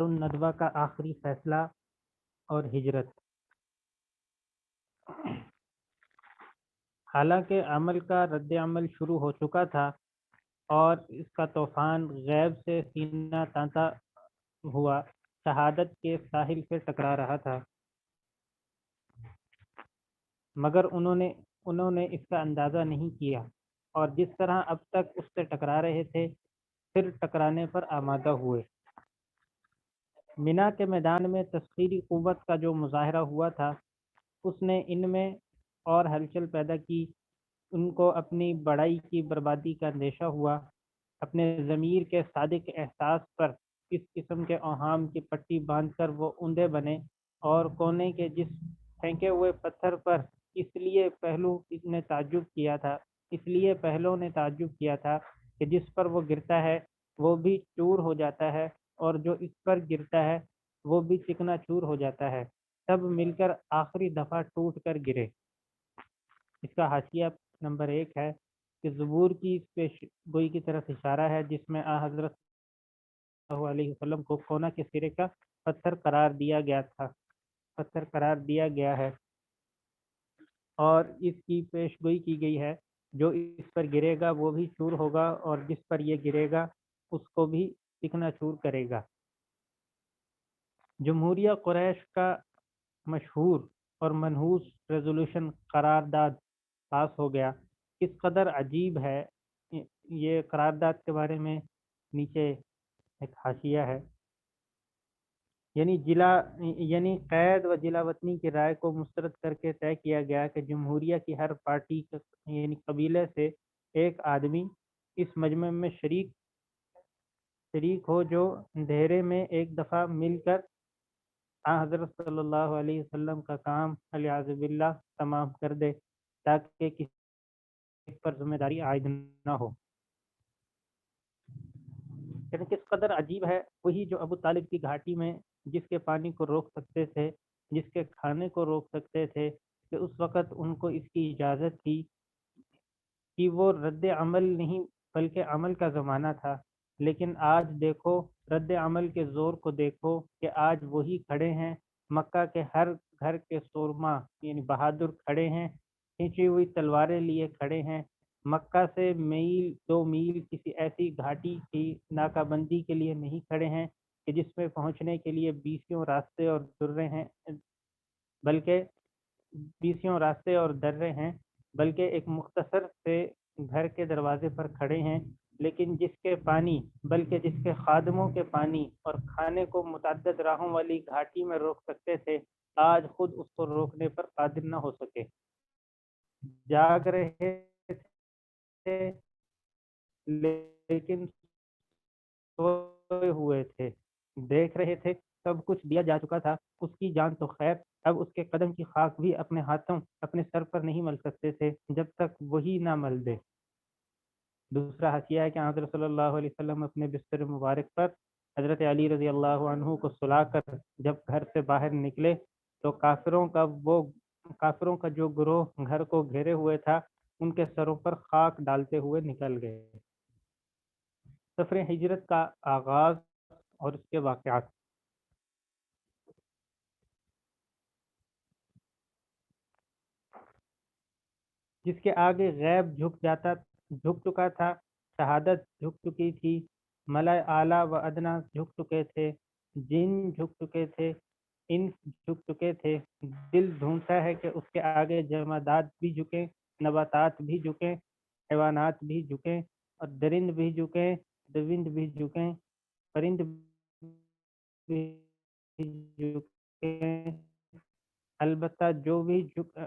الندوہ کا آخری فیصلہ اور ہجرت۔ حالانکہ عمل کا رد عمل شروع ہو چکا تھا اور اس کا طوفان غیب سے سینہ تانتا ہوا شہادت کے ساحل سے ٹکرا رہا تھا، مگر انہوں نے اس کا اندازہ نہیں کیا اور جس طرح اب تک اس سے ٹکرا رہے تھے پھر ٹکرانے پر آمادہ ہوئے۔ مینا کے میدان میں تسخیری قوت کا جو مظاہرہ ہوا تھا اس نے ان میں اور ہلچل پیدا کی۔ ان کو اپنی بڑائی کی بربادی کا اندیشہ ہوا۔ اپنے ضمیر کے صادق احساس پر اس قسم کے اوہام کی پٹی باندھ کر وہ اوندے بنے اور کونے کے جس پھینکے ہوئے پتھر پر اس لیے پہلو نے تعجب کیا تھا کہ جس پر وہ گرتا ہے وہ بھی چور ہو جاتا ہے اور جو اس پر گرتا ہے وہ بھی چکنا چور ہو جاتا ہے، سب مل کر آخری دفعہ ٹوٹ کر گرے۔ اس کا حاشیہ نمبر 1 ہے کہ زبور کی پیش گوئی کی طرف اشارہ ہے جس میں حضرت صلی اللہ علیہ وسلم کو کونا کے سرے کا پتھر قرار دیا گیا ہے اور اس کی پیش گوئی کی گئی ہے جو اس پر گرے گا وہ بھی چور ہوگا اور جس پر یہ گرے گا اس کو بھی چکنا چور کرے گا۔ جمہوریہ قریش کا مشہور اور منحوس ریزولوشن قرارداد پاس ہو گیا۔ کس قدر عجیب ہے یہ قرارداد کے بارے میں نیچے ایک حاشیہ ہے، یعنی قید و جلا وطنی کی رائے کو مسترد کر کے طے کیا گیا کہ جمہوریہ کی ہر پارٹی یعنی قبیلے سے ایک آدمی اس مجمع میں شریک ہو جو اندھیرے میں ایک دفعہ مل کر حضرت صلی اللہ علیہ وسلم کا کام علیہ باللہ تمام کر دے تاکہ کسی پر ذمہ داری عائد نہ ہو۔ یعنی کس قدر عجیب ہے، وہی جو ابو طالب کی گھاٹی میں جس کے پانی کو روک سکتے تھے، جس کے کھانے کو روک سکتے تھے، کہ اس وقت ان کو اس کی اجازت تھی کہ وہ رد عمل نہیں بلکہ عمل کا زمانہ تھا، لیکن آج دیکھو رد عمل کے زور کو دیکھو کہ آج وہی کھڑے ہیں، مکہ کے ہر گھر کے سورما یعنی بہادر کھڑے ہیں، کھینچی ہوئی تلواریں لیے کھڑے ہیں، مکہ سے میل 2 میل کسی ایسی گھاٹی کی ناکہ بندی کے لیے نہیں کھڑے ہیں کہ جس میں پہنچنے کے لیے بیسیوں راستے اور درے ہیں، بلکہ ایک مختصر سے گھر کے دروازے پر کھڑے ہیں، لیکن جس کے خادموں کے پانی اور کھانے کو متعدد راہوں والی گھاٹی میں روک سکتے تھے، آج خود اس کو روکنے پر قادر نہ ہو سکے۔ جاگ رہے تھے لیکن سوئے ہوئے تھے، دیکھ رہے تھے سب کچھ دیا جا چکا تھا، اس کی جان تو خیر، اب اس کے قدم کی خاک بھی اپنے ہاتھوں اپنے سر پر نہیں مل سکتے تھے جب تک وہی نہ مل دے۔ دوسرا حاشیہ ہے کہ حضرت صلی اللہ علیہ وسلم اپنے بستر مبارک پر حضرت علی رضی اللہ عنہ کو سلا کر جب گھر سے باہر نکلے تو کافروں کا جو گروہ گھر کو گھیرے ہوئے تھا ان کے سروں پر خاک ڈالتے ہوئے نکل گئے۔ سفر ہجرت کا آغاز اور اس کے واقعات۔ جس کے آگے غیب جھک چکا تھا، شہادت جھک چکی تھی، ملائے اعلیٰ و ادنا جھک چکے تھے، جن جھک چکے تھے، انس جھک چکے تھے، دل ڈھونڈتا ہے کہ اس کے آگے جمادات بھی جھکیں، نباتات بھی جھکیں، حیوانات بھی جھکیں اور درند بھی جھکیں، دوند بھی جھکیں، پرند بھی جھکیں، البتہ جو بھی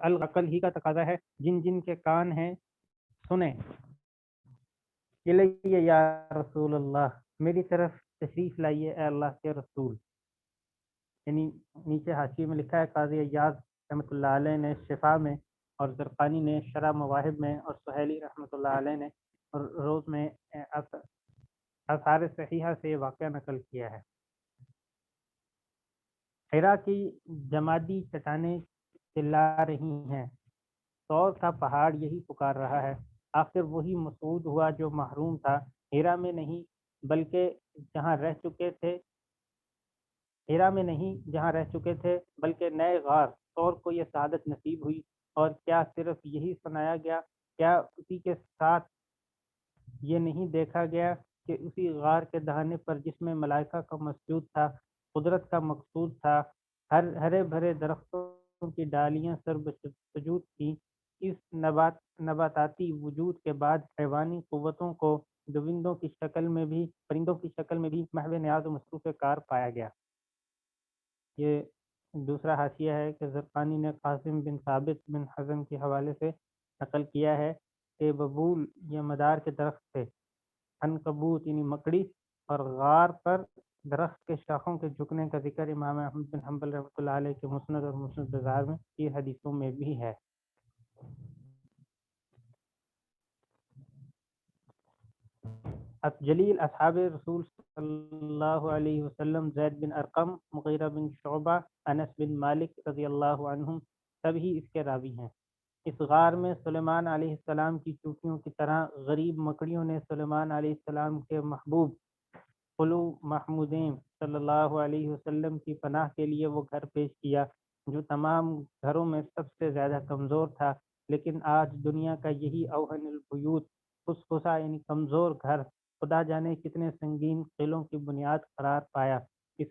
العقل ہی کا تقاضا ہے، جن جن کے کان ہیں سنیں۔ الیہ یا رسول اللہ، میری طرف تشریف لائیے اے اللہ کے رسول۔ یعنی نیچے حاشیے میں لکھا ہے قاضی ایاز رحمۃ اللہ علیہ نے شفا میں اور زرقانی نے شرح مواہب میں اور سہیلی رحمۃ اللہ علیہ نے روز میں آثار صحیحہ سے یہ واقعہ نقل کیا ہے۔ حرا کی جمادی چٹانیں چلا رہی ہیں، طور کا پہاڑ یہی پکار رہا ہے، آخر وہی مسعود ہوا جو محروم تھا، حرا میں نہیں بلکہ جہاں رہ چکے تھے ہیرا میں نہیں جہاں رہ چکے تھے، بلکہ نئے غار طور کو یہ سعادت نصیب ہوئی۔ اور کیا صرف یہی سنایا گیا؟ کیا اسی کے ساتھ یہ نہیں دیکھا گیا کہ اسی غار کے دہانے پر جس میں ملائکہ کا مسجود تھا، قدرت کا مقصود تھا، ہرے بھرے درختوں کی ڈالیاں سر سجود تھیں، اس نباتاتی وجود کے بعد حیوانی قوتوں کو پرندوں کی شکل میں بھی محو نیاز و مصروف کار پایا گیا۔ یہ دوسرا حاشیہ ہے کہ زرقانی نے قاسم بن ثابت بن حزم کے حوالے سے نقل کیا ہے کہ ببول یہ مدار کے درخت تھے، عنکبوت یعنی مکڑی، اور غار پر درخت کے شاخوں کے جھکنے کا ذکر امام احمد بن حنبل رحمۃ اللہ علیہ کے مسند اور مسند بزار میں کی حدیثوں میں بھی ہے۔ جلیل اصحاب رسول صلی اللہ علیہ وسلم زید بن ارقم، مغیرہ بن شعبہ، انس بن مالک رضی اللہ عنہم سبھی اس کے راوی ہیں۔ اس غار میں سلیمان علیہ السلام کی چوٹیوں کی طرح غریب مکڑیوں نے سلیمان علیہ السلام کے محبوب قلو محمودین صلی اللہ علیہ وسلم کی پناہ کے لیے وہ گھر پیش کیا جو تمام گھروں میں سب سے زیادہ کمزور تھا، لیکن آج دنیا کا یہی اوہن البیوت خسخسا یعنی کمزور گھر خدا جانے کتنے سنگین قلعوں کی بنیاد قرار پایا۔ اس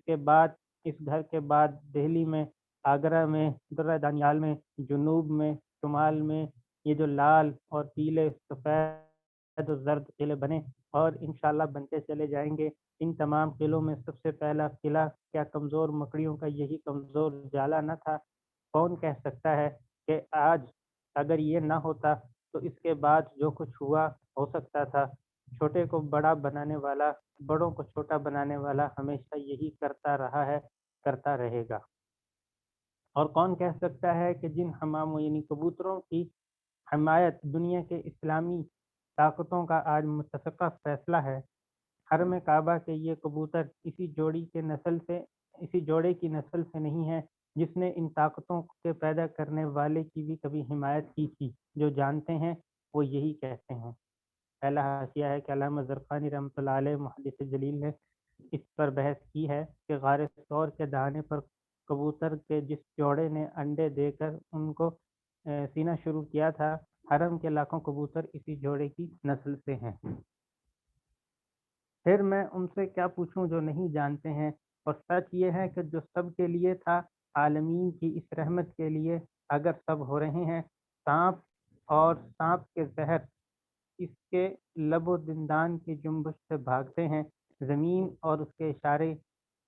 گھر کے بعد دہلی میں، آگرہ میں، درہ دانیال میں، جنوب میں، شمال میں یہ جو لال اور پیلے، سفید و زرد قلعے بنے اور انشاءاللہ بنتے چلے جائیں گے۔ ان تمام قلعوں میں سب سے پہلا قلعہ کیا کمزور مکڑیوں کا یہی کمزور جالا نہ تھا؟ کون کہہ سکتا ہے کہ آج اگر یہ نہ ہوتا تو اس کے بعد جو کچھ ہوا ہو سکتا تھا؟ چھوٹے کو بڑا بنانے والا، بڑوں کو چھوٹا بنانے والا ہمیشہ یہی کرتا رہا ہے، کرتا رہے گا۔ اور کون کہہ سکتا ہے کہ جن حماموں یعنی کبوتروں کی حمایت دنیا کے اسلامی طاقتوں کا آج متفقہ فیصلہ ہے، حرم کعبہ کے یہ کبوتر اسی جوڑے کی نسل سے نہیں ہے جس نے ان طاقتوں کے پیدا کرنے والے کی بھی کبھی حمایت کی تھی؟ جو جانتے ہیں وہ یہی کہتے ہیں۔ پہلا حاشیہ ہے کہ علامہ زرقانی رحمۃ اللہ علیہ محدث جلیل نے اس پر بحث کی ہے کہ غار ثور کے دہانے پر کبوتر کے جس جوڑے نے انڈے دے کر ان کو سینا شروع کیا تھا، حرم کے لاکھوں کبوتر اسی جوڑے کی نسل سے ہیں۔ پھر میں ان سے کیا پوچھوں جو نہیں جانتے ہیں، اور سچ یہ ہے کہ جو سب کے لیے تھا، عالمین کی اس رحمت کے لیے اگر سب ہو رہے ہیں، سانپ کے زہر اس کے لب و دندان کی جنبش سے بھاگتے ہیں، زمین اور اس کے اشارے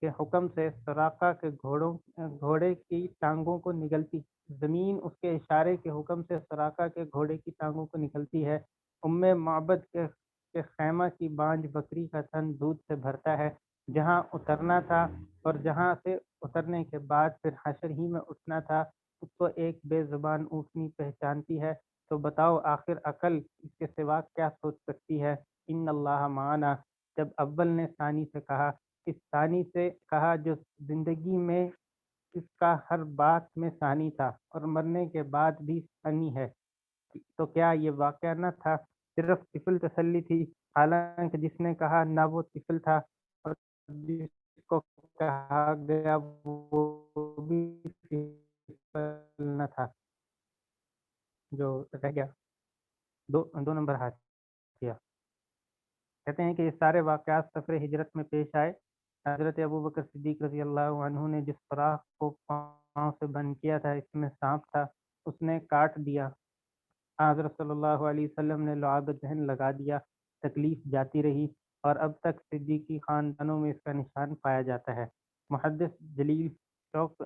کے حکم سے سراقہ کے گھوڑے کی ٹانگوں کو نگلتی زمین اس کے اشارے کے حکم سے سراقہ کے گھوڑے کی ٹانگوں کو نکلتی ہے۔ معبد کے خیمہ کی بانج بکری کا تن دودھ سے بھرتا ہے۔ جہاں اترنا تھا اور جہاں سے اترنے کے بعد پھر حشر ہی میں اٹھنا تھا، اس کو ایک بے زبان اونٹنی پہچانتی ہے۔ تو بتاؤ آخر عقل اس کے سوا کیا سوچ سکتی ہے؟ ان اللہ معنا، جب اول نے ثانی سے کہا، اس ثانی سے کہا جو زندگی میں اس کا ہر بات میں ثانی تھا اور مرنے کے بعد بھی ثانی ہے، تو کیا یہ واقعہ نہ تھا صرف طفل تسلی تھی؟ حالانکہ جس نے کہا نہ وہ طفل تھا، اور جس کو کہا گیا وہ بھی طفل نہ تھا۔ جو رہ گیا دو نمبر ہاتھ کیا، کہتے ہیں کہ یہ سارے واقعات سفر ہجرت میں پیش آئے۔ حضرت ابوبکر صدیق رضی اللہ عنہ نے جس فراخ کو پاؤں سے بند کیا تھا، اس میں سانپ تھا، اس نے کاٹ دیا۔ حضرت صلی اللہ علیہ وسلم نے لعاب دہن لگا دیا، تکلیف جاتی رہی، اور اب تک صدیقی خاندانوں میں اس کا نشان پایا جاتا ہے۔ محدث جلیل شوق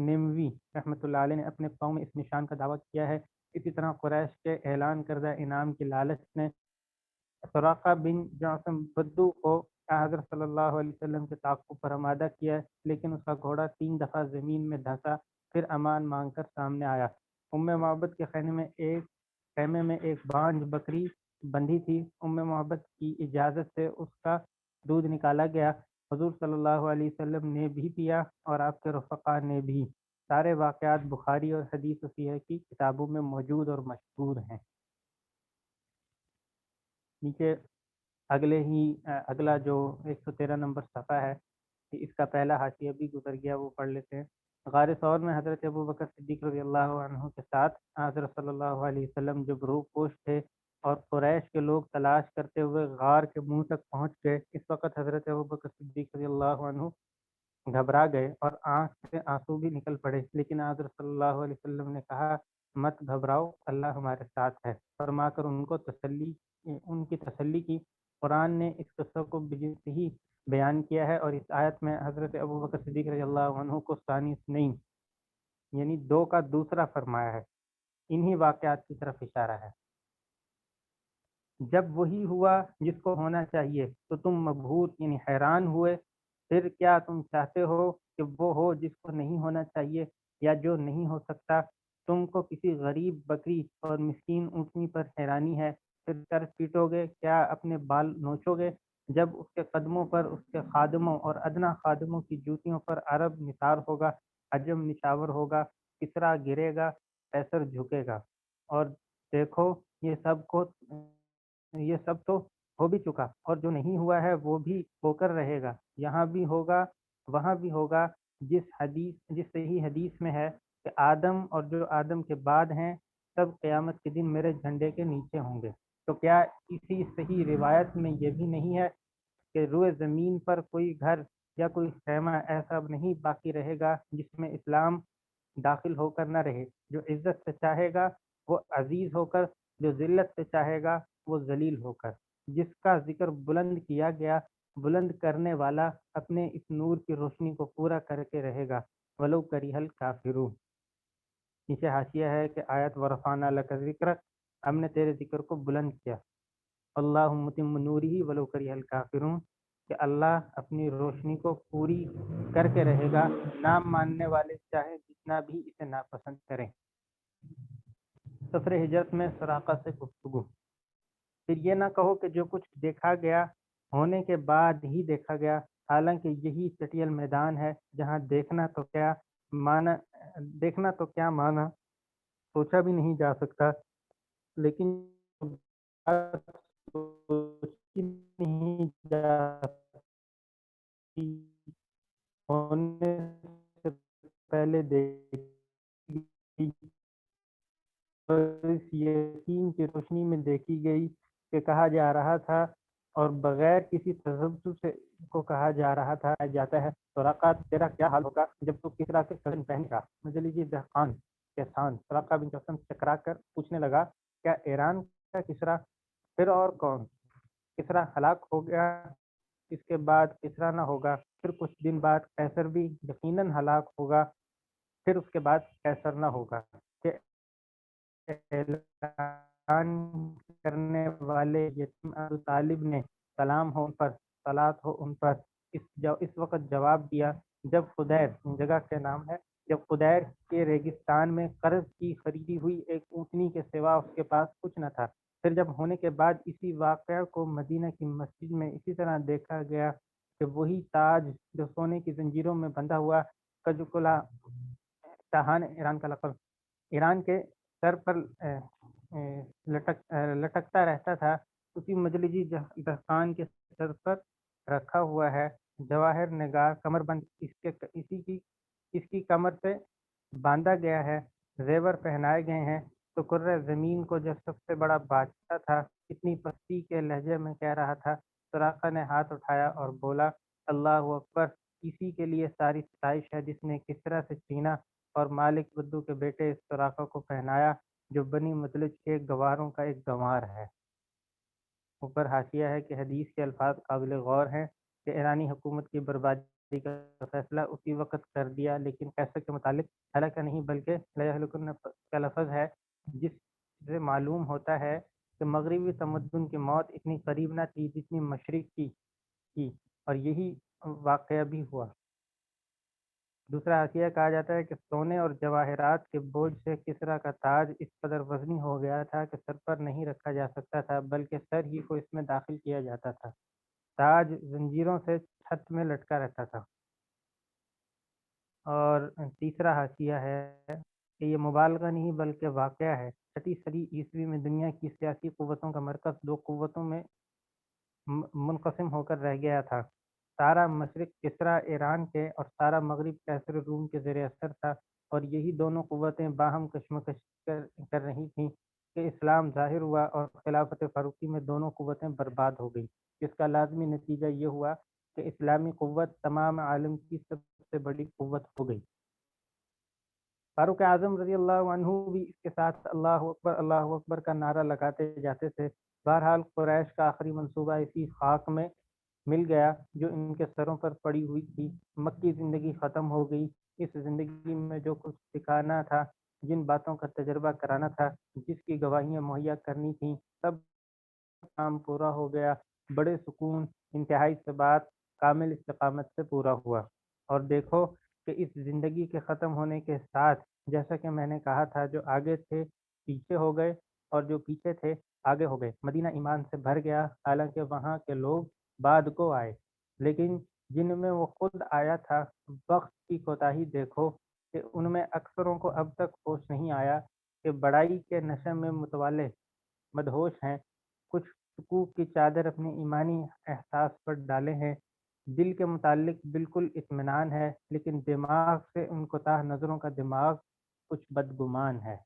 نموی رحمۃ اللہ علیہ نے اپنے پاؤں میں اس نشان کا دعویٰ کیا ہے۔ اسی طرح قریش کے اعلان کردہ انعام کی لالچ نے سراقہ بن جعصم بدو کو حضرت صلی اللہ علیہ وسلم کے تعاقب پر آمادہ کیا، لیکن اس کا گھوڑا 3 دفعہ زمین میں دھنسا، پھر امان مانگ کر سامنے آیا۔ معبد کے خیمے میں ایک بانج بکری بندھی تھی۔ معبد کی اجازت سے اس کا دودھ نکالا گیا، حضور صلی اللہ علیہ وسلم نے بھی پیا اور آپ کے رفقا نے بھی۔ سارے واقعات بخاری اور حدیث و سیرہ کی کتابوں میں موجود اور مشہور ہیں۔ نیچے اگلا جو 113 نمبر صفحہ ہے، اس کا پہلا حاشیہ بھی گزر گیا، وہ پڑھ لیتے ہیں۔ غار ثور میں حضرت ابو بکر صدیق رضی اللہ عنہ کے ساتھ حضرت صلی اللہ علیہ وسلم جب روح پوش تھے اور قریش کے لوگ تلاش کرتے ہوئے غار کے منہ تک پہنچ گئے، اس وقت حضرت ابو بکر صدیق رضی اللہ عنہ گھبرا گئے اور آنکھ سے آنسو بھی نکل پڑے، لیکن حضرت صلی اللہ علیہ وسلم نے کہا مت گھبراؤ، اللہ ہمارے ساتھ ہے، فرما کر ان کی تسلی کی۔ قرآن نے اس قصہ کو بجز ہی بیان کیا ہے، اور اس آیت میں حضرت ابو بکر صدیق رضی اللہ عنہ کو ثانی نہیں، یعنی دو کا دوسرا فرمایا ہے، انہی واقعات کی طرف اشارہ ہے۔ جب وہی ہوا جس کو ہونا چاہیے تو تم مبہوت یعنی حیران ہوئے، پھر کیا تم چاہتے ہو کہ وہ ہو جس کو نہیں ہونا چاہیے یا جو نہیں ہو سکتا؟ تم کو کسی غریب بکری اور مسکین اونٹنی پر حیرانی ہے، پھر سر پیٹو گے، کیا اپنے بال نوچو گے؟ جب اس کے قدموں پر اس کے خادموں اور ادنا خادموں کی جوتیوں پر عرب نثار ہوگا، عجم نشاور ہوگا، کسرا گرے گا، قیصر جھکے گا، اور دیکھو یہ سب تو ہو بھی چکا، اور جو نہیں ہوا ہے وہ بھی ہو کر رہے گا، یہاں بھی ہوگا وہاں بھی ہوگا، جس صحیح حدیث میں ہے کہ آدم اور جو آدم کے بعد ہیں سب قیامت کے دن میرے جھنڈے کے نیچے ہوں گے۔ تو کیا اسی صحیح روایت میں یہ بھی نہیں ہے کہ روئے زمین پر کوئی گھر یا کوئی خیمہ ایسا نہیں باقی رہے گا جس میں اسلام داخل ہو کر نہ رہے؟ جو عزت سے چاہے گا وہ عزیز ہو کر، جو ذلت سے چاہے گا وہ ذلیل ہو کر۔ جس کا ذکر بلند کیا گیا، بلند کرنے والا اپنے اس نور کی روشنی کو پورا کر کے رہے گا، ولو کریہ الکافرون۔ نیچے حاشیہ ہے کہ آیت ورفعنا لک ذکرک، ہم نے تیرے ذکر کو بلند کیا، اللہ متم نورہ ولو کریہ الکافرون، کہ اللہ اپنی روشنی کو پوری کر کے رہے گا، نہ ماننے والے چاہے جتنا بھی اسے ناپسند کریں۔ سفر ہجرت میں سراقہ سے گفتگو۔ پھر یہ نہ کہو کہ جو کچھ دیکھا گیا ہونے کے بعد ہی دیکھا گیا، حالانکہ یہی چٹیل میدان ہے جہاں دیکھنا تو کیا مانا سوچا بھی نہیں جا سکتا، لیکن بات سوچی نہیں جا سکتی ہونے سے پہلے دیکھی گئی، اور اس یقین کی روشنی میں دیکھی گئی کہ کہا جا رہا تھا اور بغیر کسی تذبذب سے کو کہا جا رہا تھا جاتا ہے، سراقہ تیرا کیا حال ہوگا جب تو کسرا کے سجن پہنے گا؟ مجلی دہقان کے سان سراقہ بن جوسم چکرا کر پوچھنے لگا، کیا ایران کا کسرا؟ پھر اور کون؟ کسرا ہلاک ہو گیا، اس کے بعد کسرا نہ ہوگا، پھر کچھ دن بعد قیصر بھی یقیناً ہلاک ہوگا، پھر اس کے بعد قیصر نہ ہوگا۔ کہ اعلان کرنے والے یتیم ابو طالب نے سلام ہو ان پر، صلات ہو ان پر، اس وقت جواب دیا جب خدیر جگہ کے نام ہے، جب خدیر کے ریگستان میں قرض کی خریدی ہوئی ایک اونٹنی کے سوا اس کے پاس کچھ نہ تھا۔ پھر جب ہونے کے بعد اسی واقعہ کو مدینہ کی مسجد میں اسی طرح دیکھا گیا کہ وہی تاج جو سونے کی زنجیروں میں بندھا ہوا کجکلا شاہان ایران کا لقب ایران کے سر پر لٹکتا رہتا تھا، اسی مجلسی دہقان کے سر پر رکھا ہوا ہے، جواہر نگار کمر بند اس کی کمر سے باندھا گیا ہے، زیور پہنائے گئے ہیں، تو کرہ زمین کو جو سب سے بڑا بادشاہ تھا اتنی پستی کے لہجے میں کہہ رہا تھا۔ سراقہ نے ہاتھ اٹھایا اور بولا، اللہ اکبر، اسی کے لیے ساری ستائش ہے جس نے کسرا سے چھینا اور مالک بدو کے بیٹے سراقہ کو پہنایا، جو بنی مدلج کے گواروں کا ایک گنوار ہے۔ اوپر حاشیہ ہے کہ حدیث کے الفاظ قابل غور ہیں کہ ایرانی حکومت کی بربادی کا فیصلہ اسی وقت کر دیا، لیکن قیصر کے متعلق حالانکہ نہیں بلکہ لیہلکن کا لفظ ہے، جس سے معلوم ہوتا ہے کہ مغربی تمدن کی موت اتنی قریب نہ تھی جتنی مشرق کی، اور یہی واقعہ بھی ہوا۔ دوسرا حاشیہ کہا جاتا ہے کہ سونے اور جواہرات کے بوجھ سے کسرا کا تاج اس قدر وزنی ہو گیا تھا کہ سر پر نہیں رکھا جا سکتا تھا، بلکہ سر ہی کو اس میں داخل کیا جاتا تھا۔ تاج زنجیروں سے چھت میں لٹکا رہتا تھا۔ اور تیسرا حاشیہ ہے کہ یہ مبالغہ نہیں بلکہ واقعہ ہے۔ 6 صدی عیسوی میں دنیا کی سیاسی قوتوں کا مرکز 2 قوتوں میں منقسم ہو کر رہ گیا تھا، سارا مشرق کسرا ایران کے اور سارا مغرب کیسر روم کے زیر اثر تھا، اور یہی دونوں قوتیں باہم کشمکش کر رہی تھیں کہ اسلام ظاہر ہوا اور خلافت فاروقی میں دونوں قوتیں برباد ہو گئی، جس کا لازمی نتیجہ یہ ہوا کہ اسلامی قوت تمام عالم کی سب سے بڑی قوت ہو گئی۔ فاروق اعظم رضی اللہ عنہ بھی اس کے ساتھ اللہ اکبر کا نعرہ لگاتے جاتے تھے۔ بہرحال قریش کا آخری منصوبہ اسی خاک میں مل گیا جو ان کے سروں پر پڑی ہوئی تھی۔ مکی زندگی ختم ہو گئی۔ اس زندگی میں جو کچھ سکھانا تھا، جن باتوں کا تجربہ کرانا تھا، جس کی گواہیاں مہیا کرنی تھیں، سب کام پورا ہو گیا۔ بڑے سکون، انتہائی ثبات، کامل استقامت سے پورا ہوا۔ اور دیکھو کہ اس زندگی کے ختم ہونے کے ساتھ، جیسا کہ میں نے کہا تھا، جو آگے تھے پیچھے ہو گئے اور جو پیچھے تھے آگے ہو گئے۔ مدینہ ایمان سے بھر گیا، حالانکہ وہاں کے لوگ بعد کو آئے، لیکن جن میں وہ خود آیا تھا، وقت کی کوتاہی دیکھو کہ ان میں اکثروں کو اب تک ہوش نہیں آیا کہ بڑائی کے نشے میں متوالے مدہوش ہیں، کچھ شکوک کی چادر اپنے ایمانی احساس پر ڈالے ہیں، دل کے متعلق بالکل اطمینان ہے، لیکن دماغ سے ان کوتاہ نظروں کا دماغ کچھ بدگمان ہے۔